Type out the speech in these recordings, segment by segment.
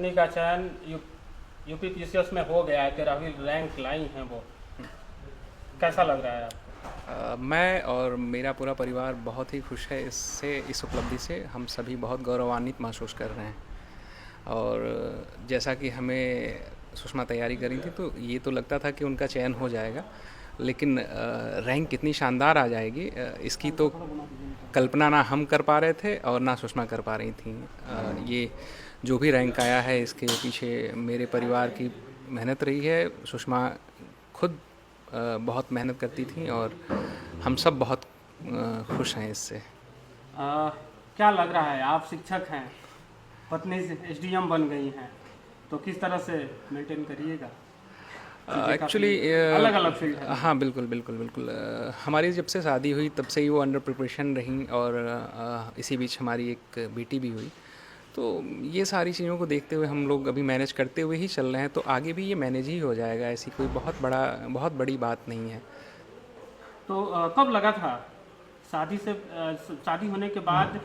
पत्नी का चयन यूपी पीसीएस में हो गया है, 13वीं रैंक लाई हैं वो, कैसा लग रहा है आपको? मैं और मेरा पूरा परिवार बहुत ही खुश है इस उपलब्धि से। हम सभी बहुत गौरवान्वित महसूस कर रहे हैं। और जैसा कि हमें सुषमा तैयारी करी थी, तो ये तो लगता था कि उनका चयन हो जाएगा, लेकिन रैंक कितनी शानदार आ जाएगी इसकी तो कल्पना ना हम कर पा रहे थे और ना सुषमा कर पा रही थी। ये जो भी रैंक आया है, इसके पीछे मेरे परिवार की मेहनत रही है। सुषमा खुद बहुत मेहनत करती थी और हम सब बहुत खुश हैं इससे। आ, क्या लग रहा है, आप शिक्षक हैं, पत्नी से एसडीएम बन गई हैं, तो किस तरह से मेंटेन करिएगा? चीज़ें काफ़ी एक्चुअली अलग अलग फील्ड है हाँ, दोनों। बिल्कुल बिल्कुल बिल्कुल। हमारी जब से शादी हुई तब से ही वो अंडर प्रिपरेशन रहीं, और इसी बीच हमारी एक बेटी भी हुई। तो ये सारी चीज़ों को देखते हुए हम लोग अभी मैनेज करते हुए ही चल रहे हैं, तो आगे भी ये मैनेज ही हो जाएगा। ऐसी कोई बहुत बड़ी बात नहीं है। तो कब लगा था शादी से शादी होने के बाद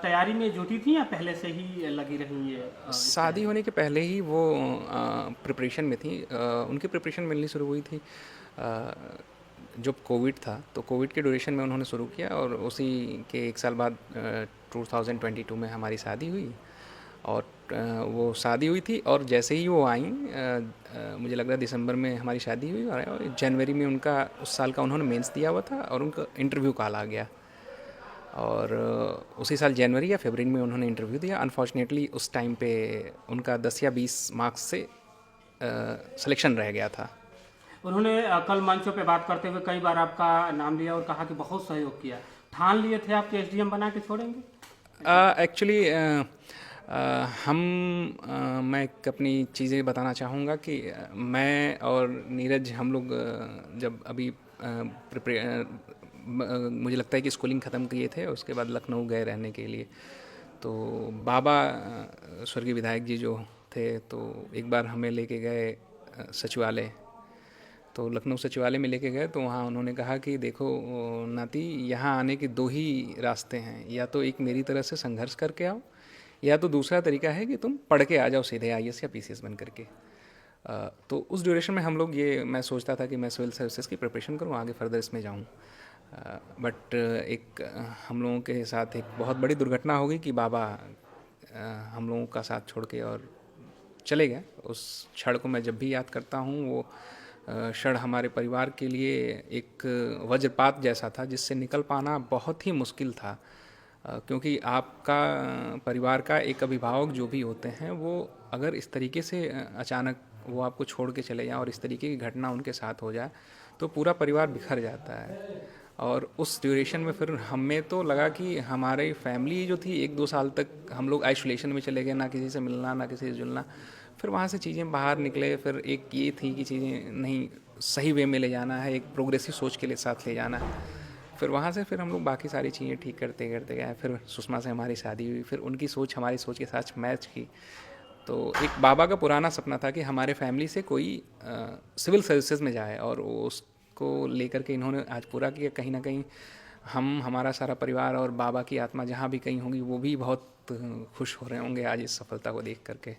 तैयारी में जुटी थी या पहले से ही लगी रही ये इसमें? शादी होने के पहले ही वो प्रिपरेशन में थी। उनकी प्रिपरेशन मिलनी शुरू हुई थी जब कोविड था, तो कोविड के ड्यूरेशन में उन्होंने शुरू किया, और उसी के एक साल बाद 2022 में हमारी शादी हुई। और वो शादी हुई थी, और जैसे ही वो आई, मुझे लग रहा है दिसंबर में हमारी शादी हुई, और जनवरी में उनका उस साल का उन्होंने मेंस दिया हुआ था और उनका इंटरव्यू कॉल आ गया। और उसी साल जनवरी या फरवरी में उन्होंने इंटरव्यू दिया। अनफॉर्चुनेटली उस टाइम पे उनका 10 या 20 मार्क्स से सिलेक्शन रह गया था। उन्होंने कल मंचों पे बात करते हुए कई बार आपका नाम लिया और कहा कि बहुत सहयोग किया। ठान लिए थे आपके एसडीएम बना के छोड़ेंगे? एक्चुअली हम मैं एक अपनी चीज़ें बताना चाहूँगा कि मैं और नीरज, हम लोग जब अभी मुझे लगता है कि स्कूलिंग ख़त्म किए थे, उसके बाद लखनऊ गए रहने के लिए। तो बाबा स्वर्गीय विधायक जी जो थे, तो एक बार हमें लेके गए सचिवालय। तो लखनऊ सचिवालय में लेके गए, तो वहाँ उन्होंने कहा कि देखो नाती, यहाँ आने के दो ही रास्ते हैं, या तो एक मेरी तरह से संघर्ष करके आओ, या तो दूसरा तरीका है कि तुम पढ़ के आ जाओ सीधे आईएएस या पीसीएस बन करके। तो उस ड्यूरेशन में हम लोग, ये मैं सोचता था कि मैं सिविल सर्विसेज की प्रिपरेशन करूँ, आगे फर्दर इसमें जाऊँ। बट एक हम लोगों के साथ एक बहुत बड़ी दुर्घटना हो गई कि बाबा हम लोगों का साथ छोड़ के और चले गए। उस क्षण को मैं जब भी याद करता हूँ, वो क्षण हमारे परिवार के लिए एक वज्रपात जैसा था, जिससे निकल पाना बहुत ही मुश्किल था। क्योंकि आपका परिवार का एक अभिभावक जो भी होते हैं, वो अगर इस तरीके से अचानक वो आपको छोड़ के चले जाएं और इस तरीके की घटना उनके साथ हो जाए, तो पूरा परिवार बिखर जाता है। और उस ड्यूरेशन में फिर हमें तो लगा कि हमारी फैमिली जो थी, 1-2 साल तक हम लोग आइसोलेशन में चले गए, ना किसी से मिलना ना किसी से जुलना। फिर वहाँ से चीज़ें बाहर निकले, फिर एक ये थी कि चीज़ें नहीं, सही वे में ले जाना है, एक प्रोग्रेसिव सोच के लिए साथ ले जाना है। फिर वहाँ से फिर हम लोग बाकी सारी चीज़ें ठीक करते करते गए। फिर सुषमा से हमारी शादी हुई, फिर उनकी सोच हमारी सोच के साथ मैच की। तो एक बाबा का पुराना सपना था कि हमारे फैमिली से कोई सिविल सर्विसेज में जाए, और उसको लेकर के इन्होंने आज पूरा किया। कहीं ना कहीं हम, हमारा सारा परिवार और बाबा की आत्मा जहाँ भी कहीं होंगी, वो भी बहुत खुश हो रहे होंगे आज इस सफलता को देख करके।